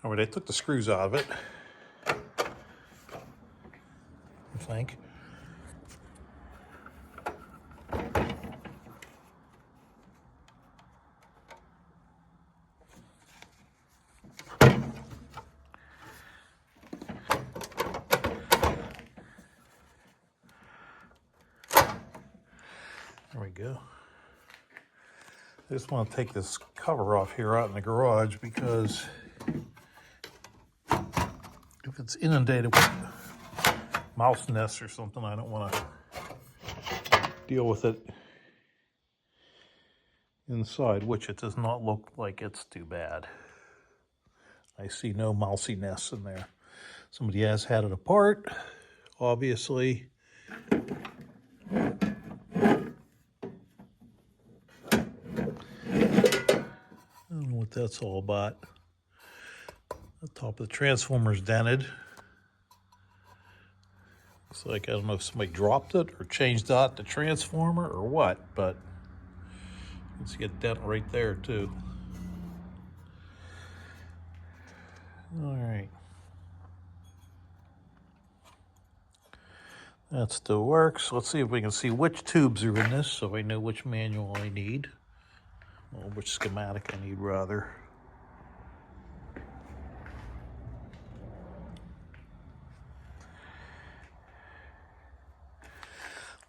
All right, I took the screws out of it, I think. There we go. I just want to take this cover off here out in the garage because if it's inundated with mouse nests or something, I don't want to deal with it inside, which it does not look like it's too bad. I see no mousy nests in there. Somebody has had it apart, obviously. I don't know what that's all about. The top of the transformer's dented. Looks like, I don't know if somebody dropped it or changed out the transformer or what, but you can see a dent right there too. All right. That still works. Let's see if we can see which tubes are in this so I know which manual I need. Well, which schematic I need, rather.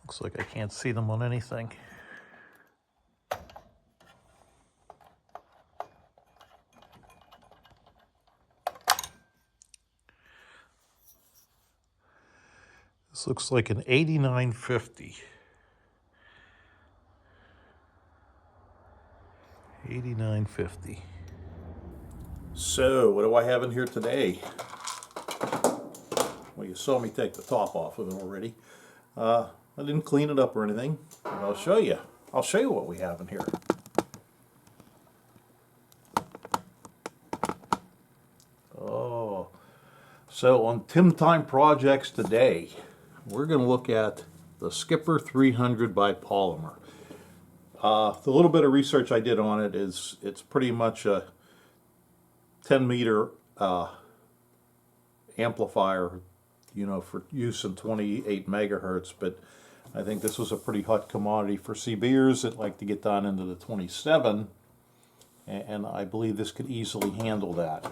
Looks like I can't see them on anything. This looks like an 8950. 8950. So, what do I have in here today? Well, you saw me take the top off of it already. I didn't clean it up or anything, but I'll show you. I'll show you what we have in here. Oh, so on Tim Time projects today, we're going to look at the Skipper 300 by Palomar. The little bit of research I did on it is it's pretty much a 10 meter amplifier, you know, for use in 28 megahertz, but I think this was a pretty hot commodity for CBers that like to get down into the 27, and I believe this could easily handle that.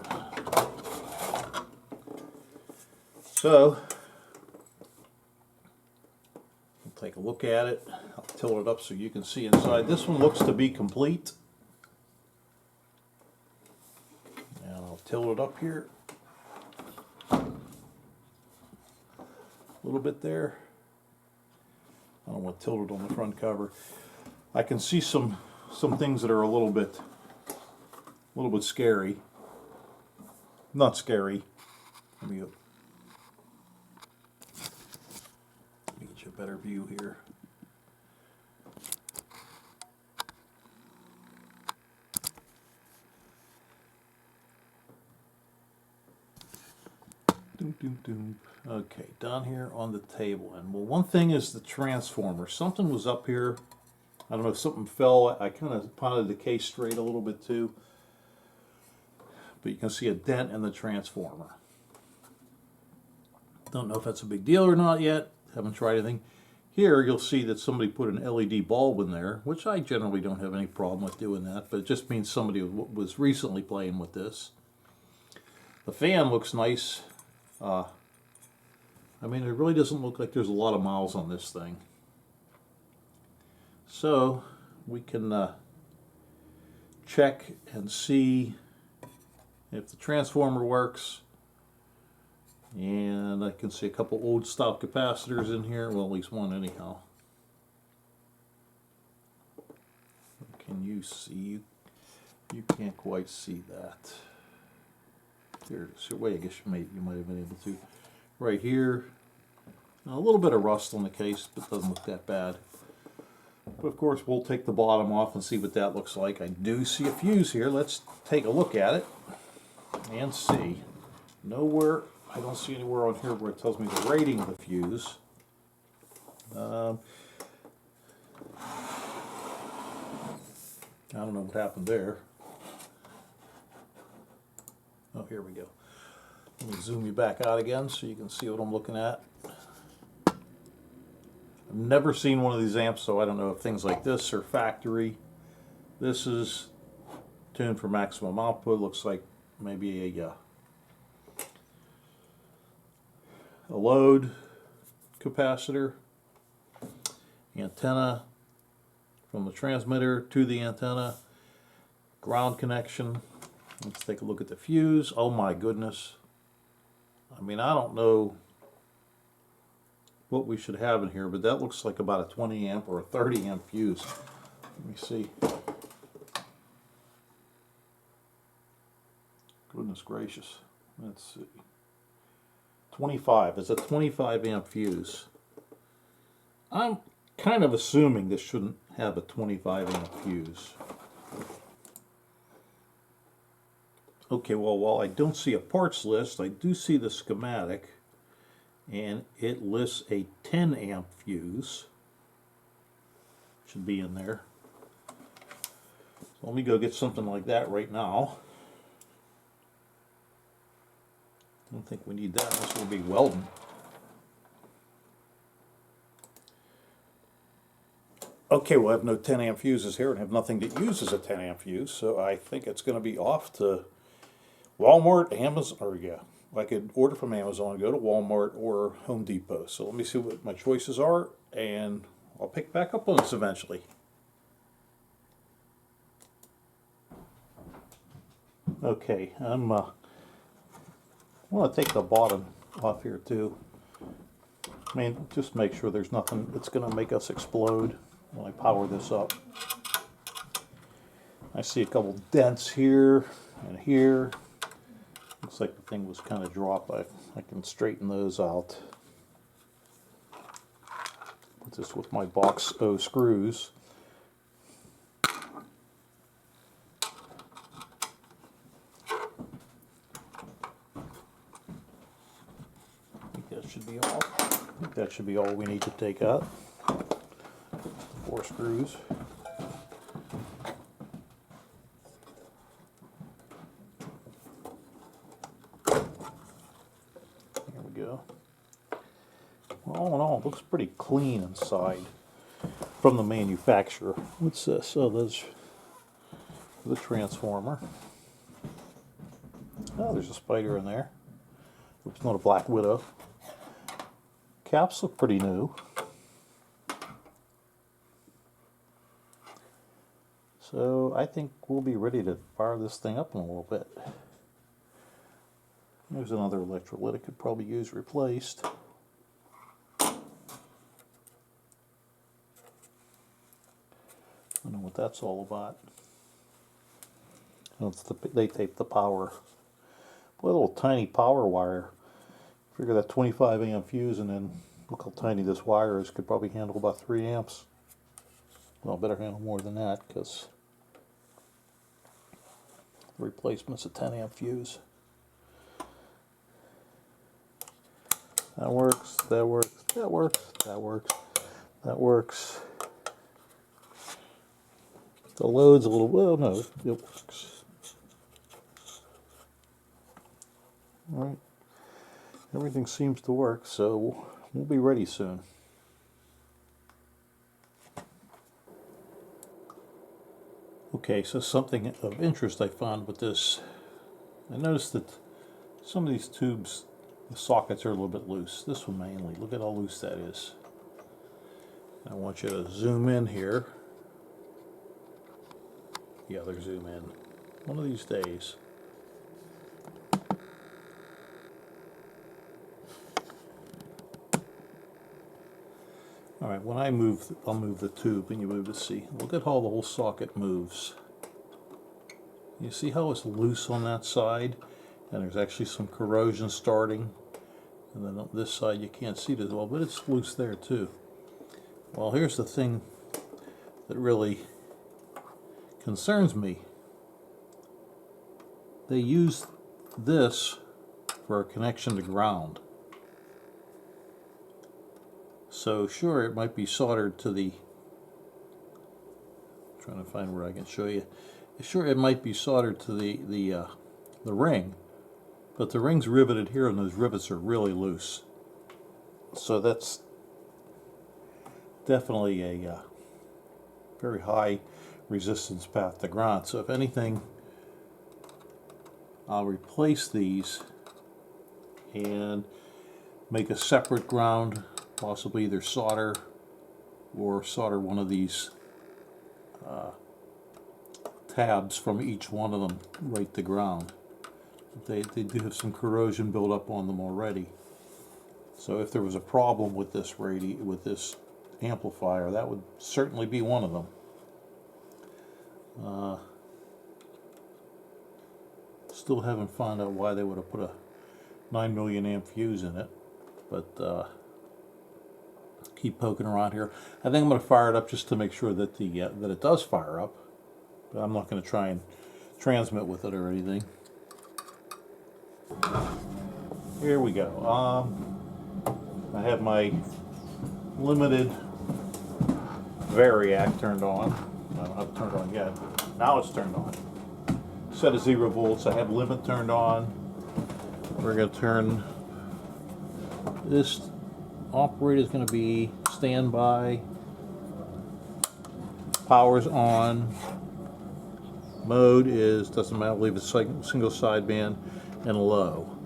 So, we'll take a look at it. I'll tilt it up so you can see inside. This one looks to be complete. And I'll tilt it up here. A little bit there. I don't want to tilt it on the front cover. I can see some things that are a little bit scary. Not scary. Let me get you a better view here. Okay, down here on the table. And well, one thing is the transformer. Something was up here. I don't know if something fell. I kind of potted the case straight a little bit too. But you can see a dent in the transformer. Don't know if that's a big deal or not yet. Haven't tried anything. Here you'll see that somebody put an LED bulb in there, which I generally don't have any problem with doing that, but it just means somebody was recently playing with this. The fan looks nice. I mean, it really doesn't look like there's a lot of miles on this thing. So we can check and see if the transformer works. And I can see a couple old style capacitors in here. Well, at least one anyhow. Can you see? You can't quite see that. There's a way I guess you might have been able to. Right here, a little bit of rust on the case, but doesn't look that bad. But of course, we'll take the bottom off and see what that looks like. I do see a fuse here. Let's take a look at it and see. Nowhere, I don't see anywhere on here where it tells me the rating of the fuse. I don't know what happened there. Oh, Oh, here we go. Let me zoom you back out again so you can see what I'm looking at. I've never seen one of these amps, so I don't know if things like this are factory. This is tuned for maximum output. Looks like maybe a load capacitor, antenna from the transmitter to the antenna, ground connection. Let's take a look at the fuse. Oh my goodness. I mean, I don't know what we should have in here, but that looks like about a 20 amp or a 30 amp fuse. Let me see. Goodness gracious. Let's see. 25. It's a 25 amp fuse. I'm kind of assuming this shouldn't have a 25 amp fuse. Okay, well, while I don't see a parts list, I do see the schematic, and it lists a 10 amp fuse. Should be in there. So let me go get something like that right now. Don't think we need that unless we'll be welding. Okay, well, I have no 10 amp fuses here and have nothing that uses a 10 amp fuse, so I think it's going to be off to Walmart, Amazon, or yeah, I could order from Amazon and go to Walmart or Home Depot. So let me see what my choices are, and I'll pick back up on this eventually. Okay, I want to take the bottom off here too. I mean, just make sure there's nothing that's going to make us explode when I power this up. I see a couple dents here and here. Looks like the thing was kind of dropped. I can straighten those out. Put this with my box O screws. Should be all. I think that should be all we need to take out. 4 screws. There we go. Well, all in all, it looks pretty clean inside from the manufacturer. What's this? Oh, those are the transformer. Oh, there's a spider in there. It's not a black widow. Caps look pretty new. So I think we'll be ready to fire this thing up in a little bit. There's another electrolytic could probably use replaced. I don't know what that's all about. Oh, they taped the power. Boy, a little tiny power wire. Figure that 25 amp fuse, and then look how tiny this wire is. Could probably handle about 3 amps. Well, better handle more than that, because the replacement's a 10 amp fuse. That works, that works, that works, that works, that works. The load's a little, well, no, it works. Alright. Everything seems to work, so we'll be ready soon. Okay, so something of interest I found with this. I noticed that some of these tubes, the sockets are a little bit loose. This one mainly. Look at how loose that is. I want you to zoom in here. Yeah, they're zoom in. One of these days. Alright, when I move, I'll move the tube and you move the C. Look at how the whole socket moves. You see how it's loose on that side? And there's actually some corrosion starting. And then on this side you can't see it as well, but it's loose there too. Well, here's the thing that really concerns me. They use this for a connection to ground. So sure, it might be soldered to the, I'm trying to find where I can show you. Sure, it might be soldered to the ring, But the ring's riveted here, and those rivets are really loose. So that's definitely a very high resistance path to ground. So if anything, I'll replace these and make a separate ground, possibly either solder or solder one of these tabs from each one of them right to ground. They do have some corrosion built up on them already. So if there was a problem with this amplifier, that would certainly be one of them. Still haven't found out why they would have put a 9 million amp fuse in it, but keep poking around here. I think I'm going to fire it up just to make sure that that it does fire up. But I'm not going to try and transmit with it or anything. Here we go. I have my limited variac turned on. I don't have it turned on yet. Now it's turned on. Set of 0 volts. I have limit turned on. We're going to turn this operator is going to be standby. Power's on. Mode is, doesn't matter, leave a single sideband, and low.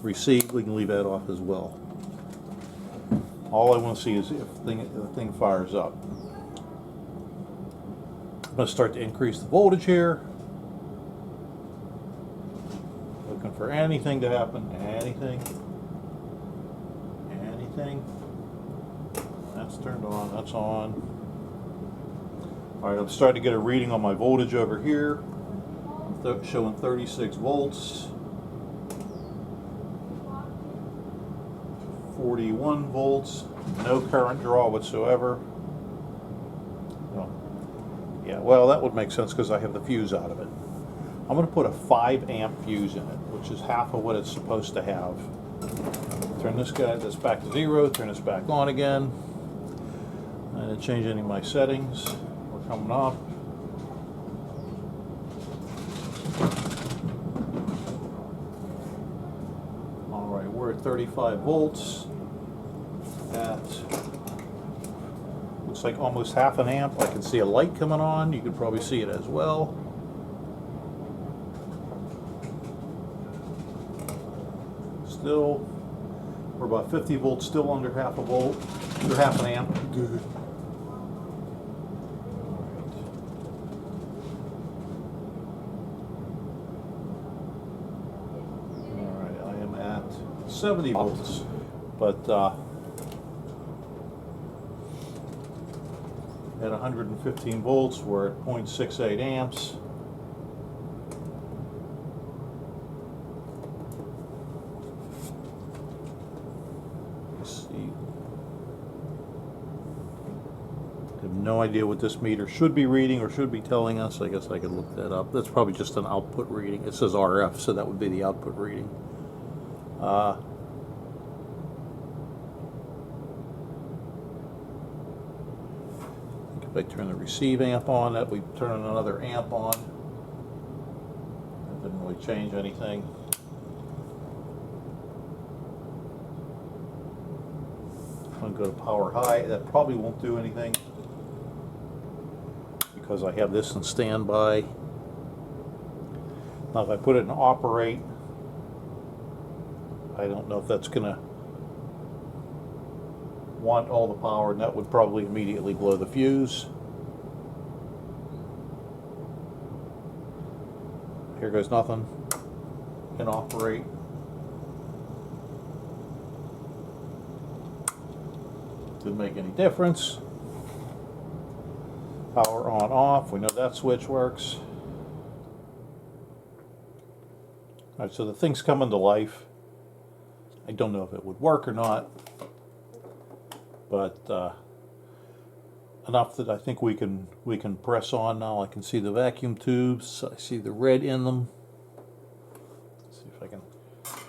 Receive, we can leave that off as well. All I want to see is if the thing fires up. I'm going to start to increase the voltage here. Looking for anything to happen. Anything. That's turned on. That's on. Alright, I'm starting to get a reading on my voltage over here. Showing 36 volts. 41 volts. No current draw whatsoever. Oh. Yeah, well, that would make sense because I have the fuse out of it. I'm going to put a 5 amp fuse in it, which is half of what it's supposed to have. Turn this back to 0, turn this back on again. I didn't change any of my settings. We're coming up. Alright, we're at 35 volts. At looks like almost half an amp. I can see a light coming on. You can probably see it as well. Still, we're about 50 volts, still under half a volt, or half an amp. Good. Alright, I am at 70 volts, but at 115 volts, we're at 0.68 amps. No idea what this meter should be reading or should be telling us. I guess I could look that up. That's probably just an output reading. It says RF, so that would be the output reading. If I turn the receive amp on, that we turn another amp on. That didn't really change anything. I'm going to go to power high. That probably won't do anything, because I have this in standby. Now if I put it in operate, I don't know if that's going to want all the power, and that would probably immediately blow the fuse. Here goes nothing. In operate. Didn't make any difference. Power on, off. We know that switch works. Alright, so the thing's coming to life. I don't know if it would work or not, but enough that I think we can press on now. I can see the vacuum tubes. I see the red in them. Let's see if I can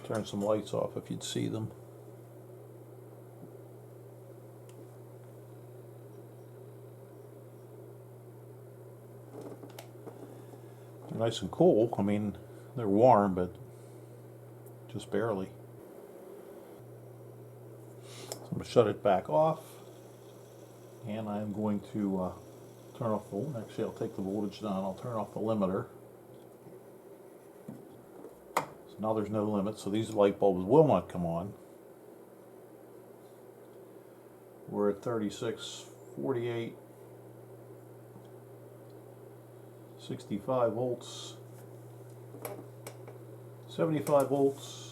turn some lights off if you'd see them. They're nice and cool. I mean, they're warm, but just barely. So I'm going to shut it back off, and I'm going to turn off the, actually I'll take the voltage down, I'll turn off the limiter. So now there's no limit, so these light bulbs will not come on. We're at 36, 48, 65 volts, 75 volts,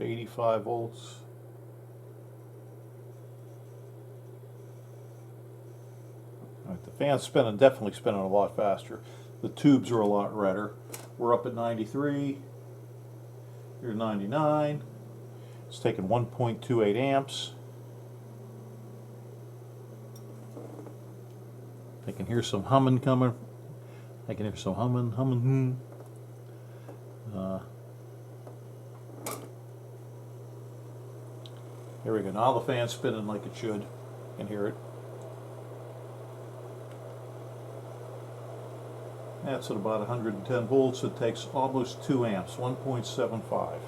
85 volts, all right, the fan's spinning, definitely spinning a lot faster. The tubes are a lot redder. We're up at 93. Here's 99. It's taking 1.28 amps. I can hear some humming coming. I can hear some humming. Here we go. Now the fan's spinning like it should. You can hear it. That's at about 110 volts. It takes almost 2 amps, 1.75.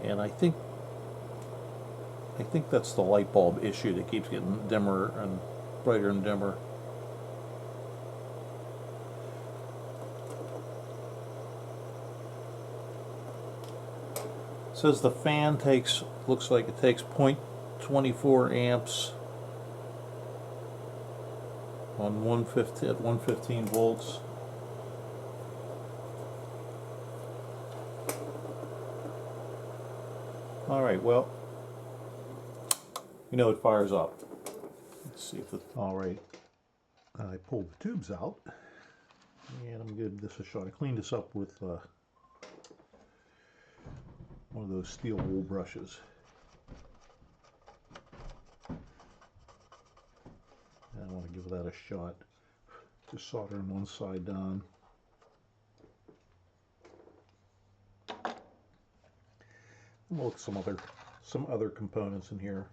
And I think that's the light bulb issue that keeps getting dimmer and brighter and dimmer. It says the fan looks like it takes 0.24 amps on 115 volts. Alright, well, you know it fires up. Let's see if it, alright, I pulled the tubes out, and I'm going to give this a shot. I cleaned this up with one of those steel wool brushes. I want to give that a shot. Just soldering one side down. We'll look at some other components in here.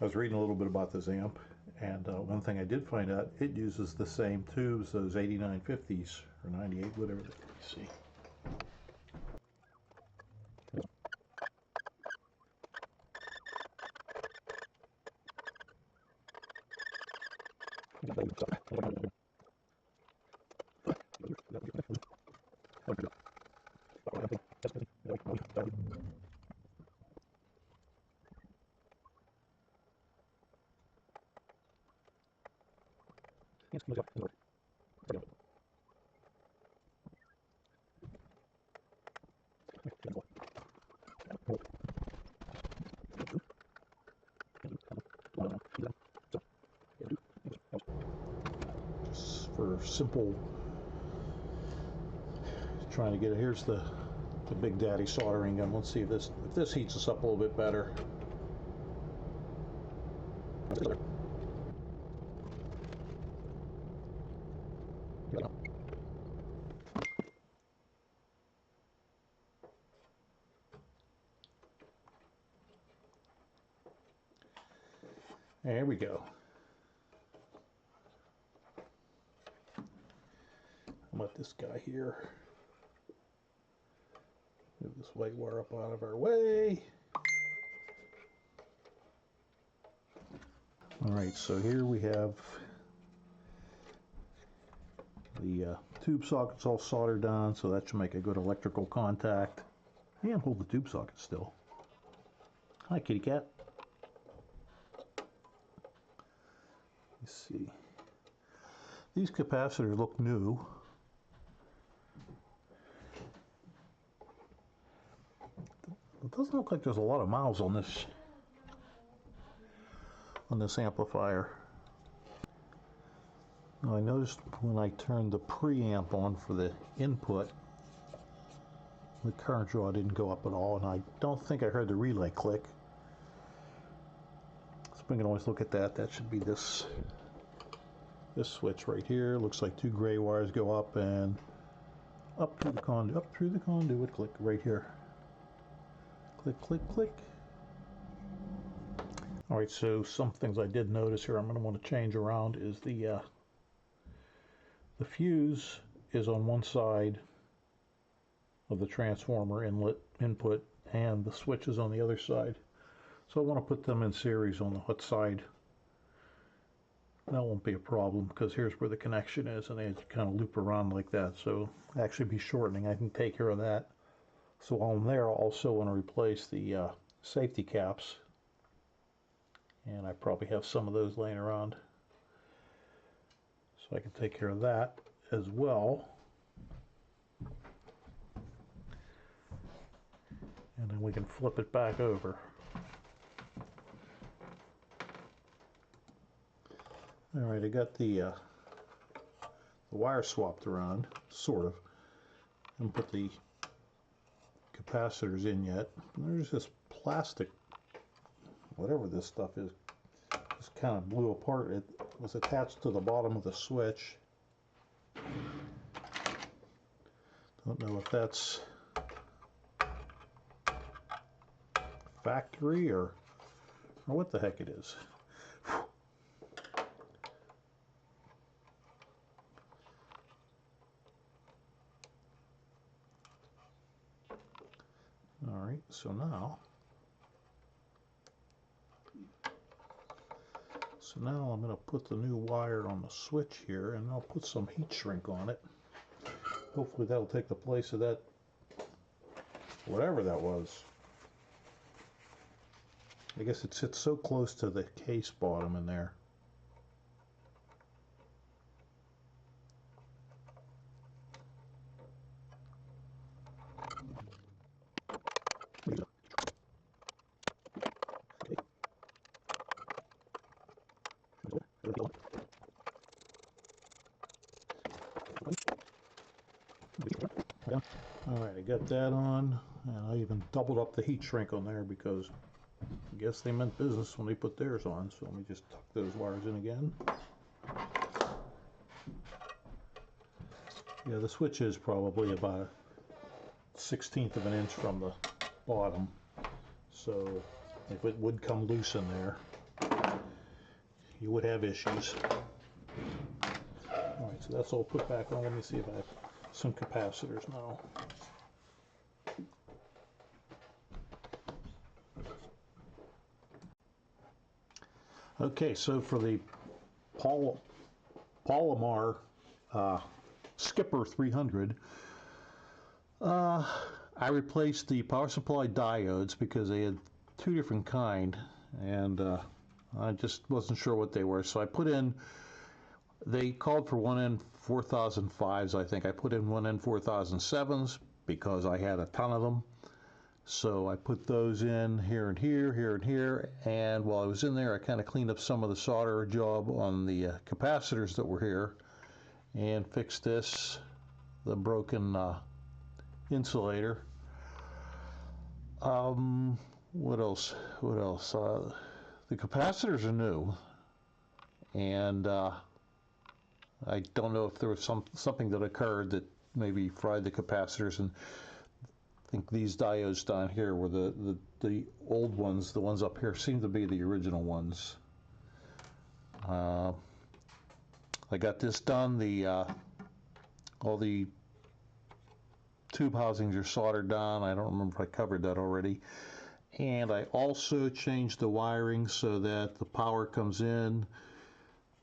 I was reading a little bit about this amp, and one thing I did find out, it uses the same tubes, those 8950s or 98, whatever. Let me see. Just for simple, trying to get it. Here's the Big Daddy soldering gun. Let's see if this heats us up a little bit better. There we go. I'll let this guy here. Move this white wire up out of our way. Alright, so here we have the tube sockets all soldered down, so that should make a good electrical contact. And hold the tube socket still. Hi, kitty cat. Let's see. These capacitors look new. It doesn't look like there's a lot of miles on this amplifier. Now I noticed when I turned the preamp on for the input, the current draw didn't go up at all, and I don't think I heard the relay click. So we can always look at that. That should be this switch right here. Looks like 2 gray wires go up and up through the conduit, click right here. Click, click, click. All right, so some things I did notice here I'm going to want to change around is the fuse is on one side of the transformer input, and the switch is on the other side. So I want to put them in series on the hot side. That won't be a problem because here's where the connection is, and they kind of loop around like that. So actually be shortening. I can take care of that. So while I'm there, I also want to replace the safety caps, and I probably have some of those laying around, so I can take care of that as well. And then we can flip it back over. All right, I got the wire swapped around, sort of. I haven't put the capacitors in yet. And there's this plastic, whatever this stuff is, just kind of blew apart. It was attached to the bottom of the switch. Don't know if that's factory or what the heck it is. All right, so now I'm going to put the new wire on the switch here, and I'll put some heat shrink on it. Hopefully that'll take the place of that, whatever that was. I guess it sits so close to the case bottom in there. Alright, I got that on, and I even doubled up the heat shrink on there because I guess they meant business when they put theirs on. So let me just tuck those wires in again. Yeah, the switch is probably about a 1/16 of an inch from the bottom, so if it would come loose in there, you would have issues. Alright, so that's all put back on. Let me see if I have some capacitors now. Okay, so for the Palomar Skipper 300, I replaced the power supply diodes because they had two different kind, and I just wasn't sure what they were. So I put in, they called for 1N4005s, I think. I put in 1N4007s because I had a ton of them. So I put those in here and here, here and here, and while I was in there I kind of cleaned up some of the solder job on the capacitors that were here and fixed this, the broken insulator. What else? The capacitors are new, and I don't know if there was something that occurred that maybe fried the capacitors, and I think these diodes down here were the old ones. The ones up here seem to be the original ones. I got this done. All the tube housings are soldered down. I don't remember if I covered that already. And I also changed the wiring so that the power comes in.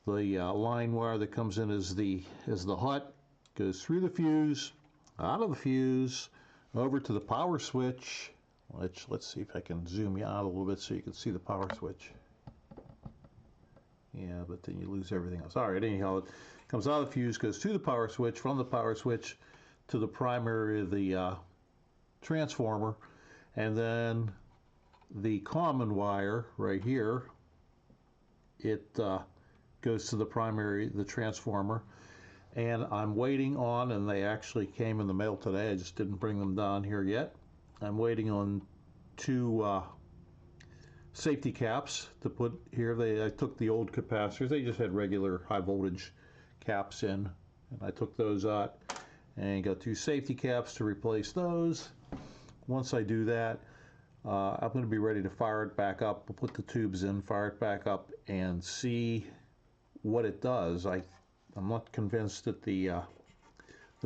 The line wire that comes in is the hot, goes through the fuse, out of the fuse, over to the power switch. Let's see if I can zoom you out a little bit so you can see the power switch. Yeah, but then you lose everything else. All right, anyhow, it comes out of the fuse, goes to the power switch, from the power switch to the primary of the transformer, and then the common wire right here, it goes to the primary, the transformer. And I'm waiting on, and they actually came in the mail today, I just didn't bring them down here yet. I'm waiting on two safety caps to put here. I took the old capacitors, they just had regular high voltage caps in, and I took those out and got two safety caps to replace those. Once I do that, I'm going to be ready to fire it back up. We'll put the tubes in, fire it back up, and see what it does. I'm not convinced that the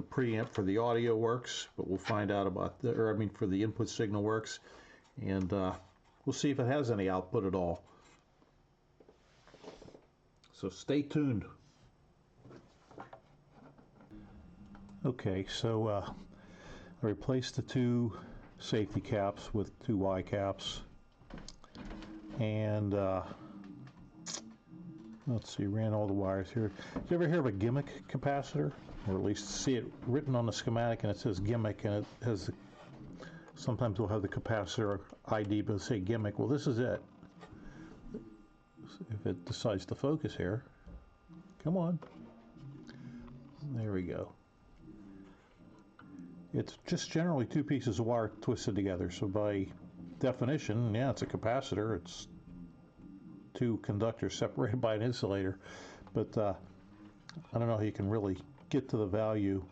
preamp for the audio works, but we'll find out about for the input signal works, and we'll see if it has any output at all. So stay tuned. Okay, so I replaced the two safety caps with two Y caps, and let's see, ran all the wires here. Did you ever hear of a gimmick capacitor? Or at least see it written on the schematic and it says gimmick, and it has, sometimes we'll have the capacitor ID but say gimmick. Well, this is it. If it decides to focus here. Come on. There we go. It's just generally two pieces of wire twisted together, so by definition, yeah, it's a capacitor. It's two conductors separated by an insulator, but I don't know how you can really get to the value.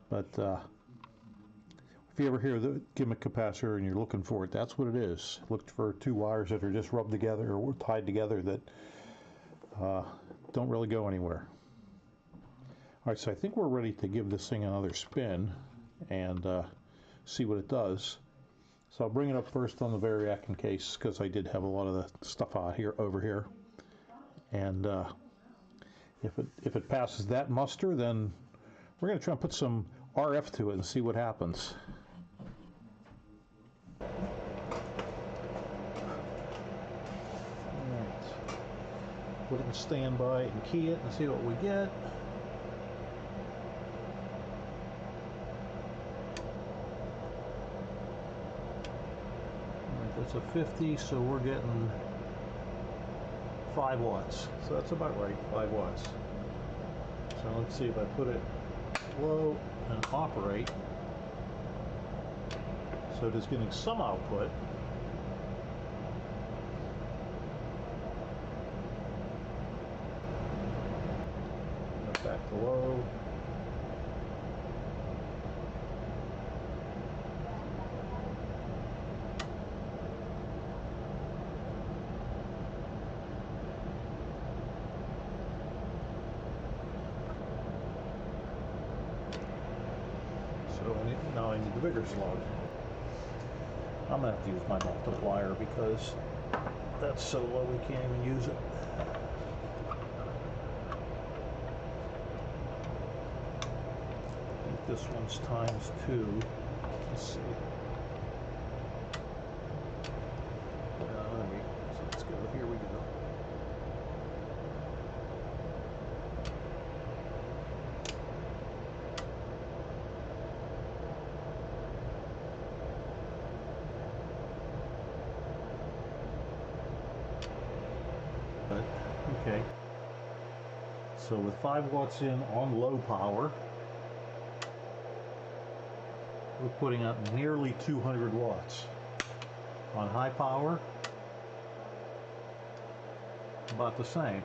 But if you ever hear the gimmick capacitor and you're looking for it, that's what it is. Look for two wires that are just rubbed together or tied together that don't really go anywhere. All right, so I think we're ready to give this thing another spin and see what it does. So I'll bring it up first on the variac in case, because I did have a lot of the stuff out here over here. And if it passes that muster, then we're going to try and put some RF to it and see what happens. All right. Put it in standby and key it and see what we get. That's a 50, so we're getting 5 watts. So that's about right, 5 watts. So let's see if I put it low and operate. So it is getting some output. Back to low. Now I need the bigger slug. I'm going to have to use my multiplier because that's so low we can't even use it. I think this one's times 2. Let's see. So let's go. Here we go. Okay, so with 5 watts in on low power, we're putting out nearly 200 watts. On high power, about the same.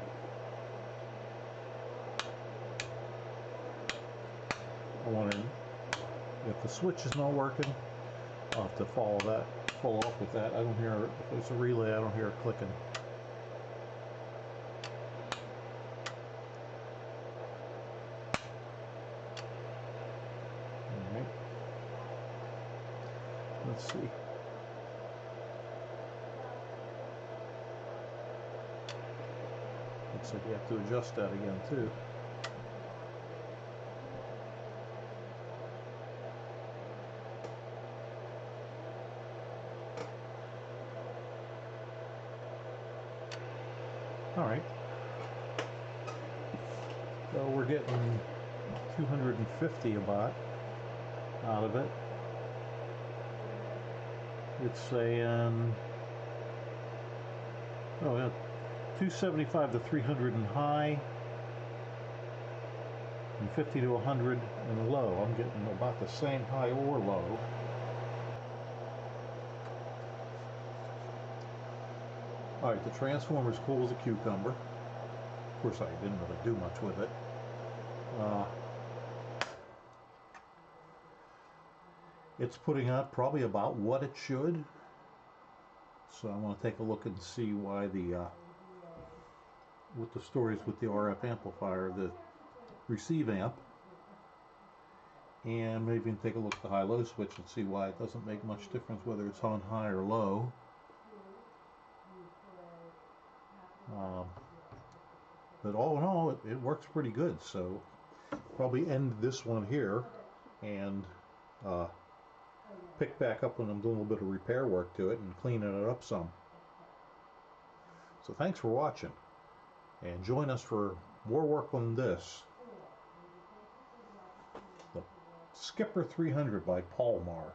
If the switch is not working, I'll have to follow up with that. I don't hear, if it's a relay, I don't hear it clicking. Let's see. Looks like you have to adjust that again too. All right. So we're getting 250 about out of it. It's saying, oh yeah, 275 to 300 in high, and 50 to 100 in low. I'm getting about the same high or low. All right, the transformer's cool as a cucumber. Of course, I didn't really do much with it. It's putting out probably about what it should. So I want to take a look and see why what the story is with the RF amplifier, the receive amp, and maybe even take a look at the high-low switch and see why it doesn't make much difference whether it's on high or low. But all in all, it works pretty good. So probably end this one here and pick back up when I'm doing a little bit of repair work to it and cleaning it up some. So thanks for watching, and join us for more work on this. The Skipper 300 by Palomar.